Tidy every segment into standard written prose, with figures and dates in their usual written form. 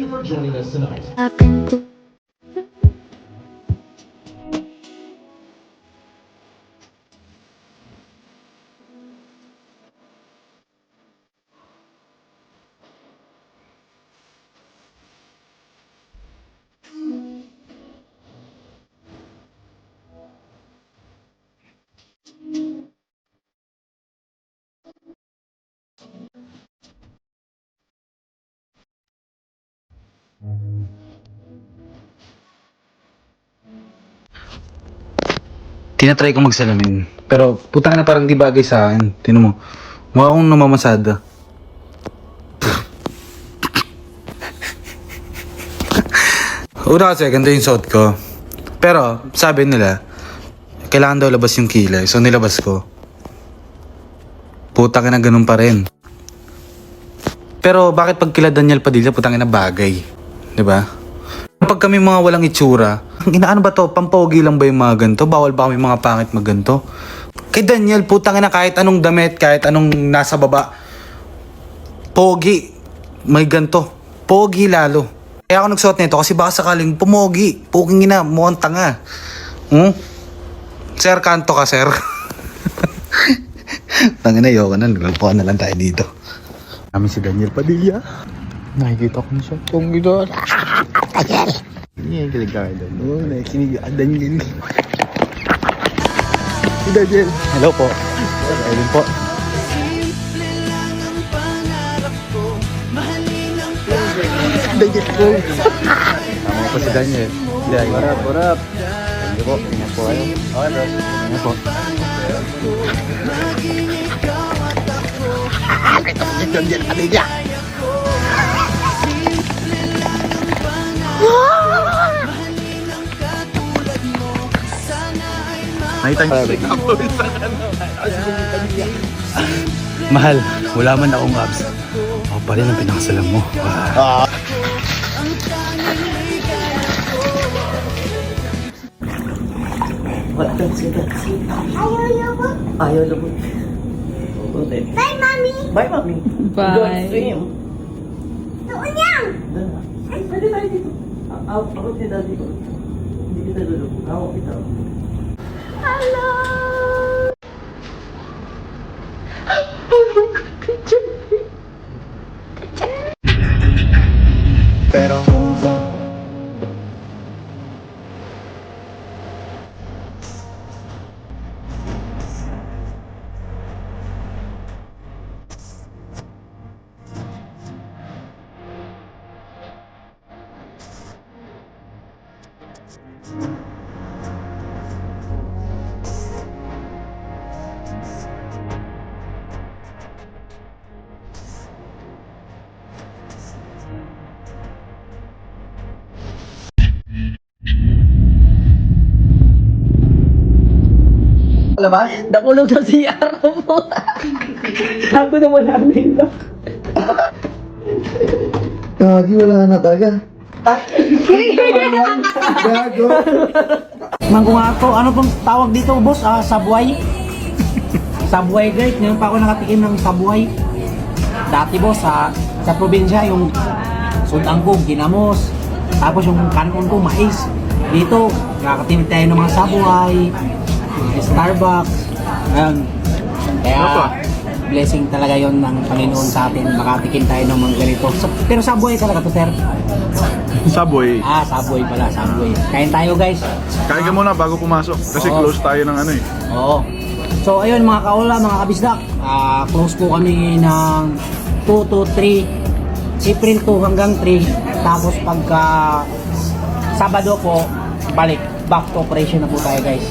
you for joining us tonight. Tinatry ko magsalamin. Pero putang na parang di bagay sa akin. Tinan mo. Mukha akong namamasada. Una kasi ganda yung suot ko. Pero sabi nila, kailangan daw labas yung kilay. So nilabas ko. Putang na ganun pa rin. Pero bakit pag kila Daniel Padilla putang na bagay? 'Di ba? Pag kami mga walang itsura, ano ba to? Pampogi lang ba yung mga ganito? Bawal ba kami mga pangit magganto? Kay Daniel, putang na kahit anong damit, kahit anong nasa baba, pogi. May ganto. Pogi lalo. Kaya ako nagsuot nito kasi baka sakaling pumogi. Puging ina, mukhang tanga. Sir, kanto ka, sir. Tangina, ayoko na. Naglalpuan na lang tayo dito. Kami si Daniel Padilla. Nakikita ko na siya. Kung ito. Daniel! Hindi yung kilig kami doon. Oo, nakikinig. Daniel. Si Daniel. Hello po. Hello po. Daniel po. Tama po si Daniel. Warap. Thank you po. Ingat po kayo. Okay bro. Ingat po. Ito po si Daniel Padilla. Nakita niyo. Mahal, wala man akong abs. Ako pa rin ang pinakasalam mo. Wala kang sila. Ayaw labot. Bye, Mommy! Bye, Mommy! Bye. Go and swim. Doon yan! Ay, pwede tayo dito. Ako si Daddy ko. Hindi kita lulubog. Ako kita. Hello! Pero Alam ba? Nakulog sa CR mo. Ako naman namin lang. Gagi, wala na talaga. Gago. Mangkong ako, ano pong tawag dito boss? Subway? Subway guys, ngayon pa ako nakatikim ng Subway. Dati boss, sa probinsya yung sudang ko, ginamos. Tapos yung kanon ko, mais. Dito, nakakatimid tayo ng mga Subway, Starbucks. Ayun. Kaya, blessing talaga yon ng Panginoon sa atin. Makatikim tayo ng mga ganito. Pero Subway talaga to, sir. Subway. Subway pala, Subway. Kain tayo guys. Kain ka muna bago pumasok kasi Oo. close tayo ng ano eh. Oo. So ayun mga kaula, mga kabisdak, close po kami ng 2 to 3, April 2 hanggang 3. Tapos pagka Sabado po, balik, back to operation na po tayo guys.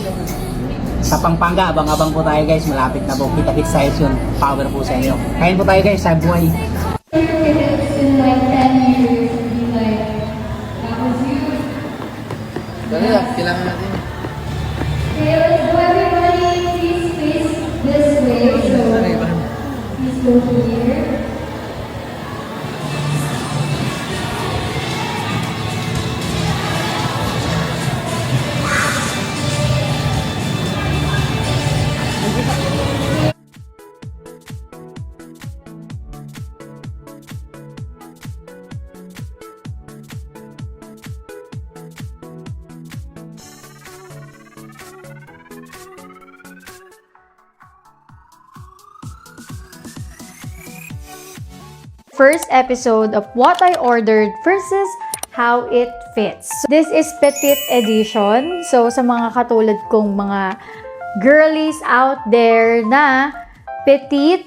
Sa Pampanga, abang-abang po tayo guys, malapit na po, kita-kits tayo soon, power po sa inyo. Kain po tayo guys, Subway. Dali lang, kailangan natin. first episode of what I ordered versus how it fits. So, this is petite edition. So, sa mga katulad kong mga girlies out there na petite,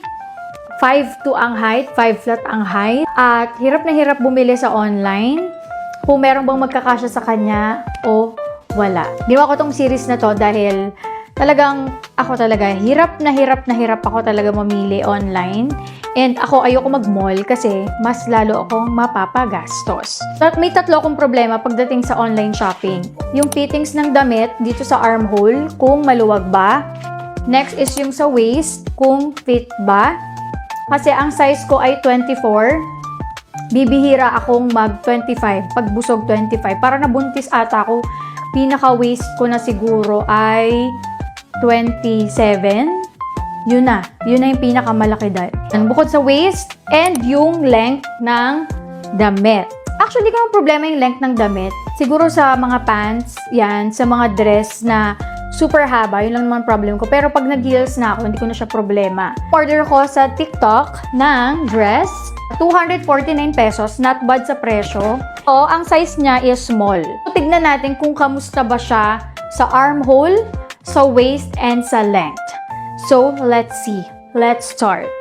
5'2" ang height, 5 flat ang height, at hirap na hirap bumili sa online, kung meron bang magkakasya sa kanya o wala. Ginawa ko tong series na to dahil talagang ako talaga, hirap na hirap ako talaga mamili online. And ako ayoko mag-mall kasi mas lalo akong mapapagastos. At may tatlo akong problema pagdating sa online shopping. Yung fittings ng damit dito sa armhole, kung maluwag ba. Next is yung sa waist, kung fit ba. Kasi ang size ko ay 24. Bibihira akong mag-25. Pag busog 25. Para nabuntis ata ako, pinaka-waist ko na siguro ay 27. Yun na yung pinakamalaki dahil. Bukod sa waist and yung length ng damit. Actually, kung problema yung length ng damit, siguro sa mga pants, yan, sa mga dress na super haba, yun lang naman problem ko. Pero pag nag-heels na ako, hindi ko na siya problema. Order ko sa TikTok ng dress, 249 pesos, not bad sa presyo. O, ang size niya is small. So, tignan natin kung kamusta ba siya sa armhole, sa waist, and sa length. So, let's see. Let's start.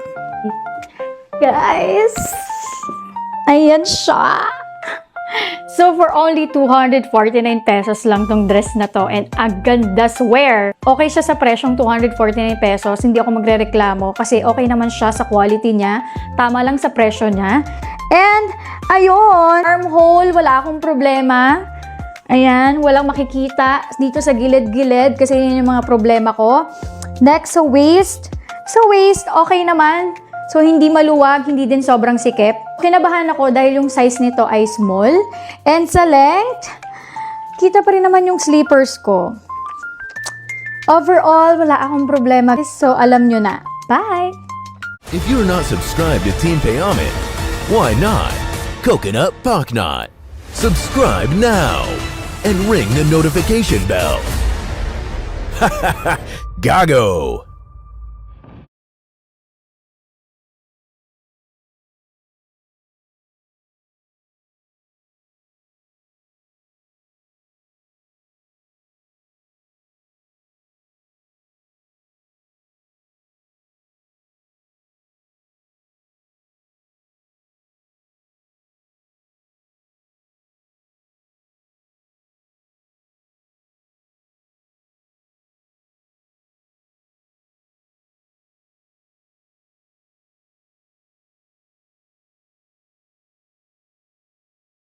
Guys, ayan siya. So, for only 249 pesos lang tong dress na to, and ang ganda swear. Okay siya sa presyong 249 pesos, hindi ako magrereklamo kasi okay naman siya sa quality niya, tama lang sa presyo niya. And, ayun, armhole, wala akong problema. Ayan, walang makikita dito sa gilid-gilid kasi yun yung mga problema ko. Next, sa waist. Sa waist, okay naman. So, hindi maluwag, hindi din sobrang sikip. Kinabahan ako dahil yung size nito ay small. And sa length, kita pa rin naman yung sleepers ko. Overall, wala akong problema. So, alam nyo na. Bye! If you're not subscribed to Team Payame, why not? Coconut Pocknot. Subscribe now and ring the notification bell. Gago!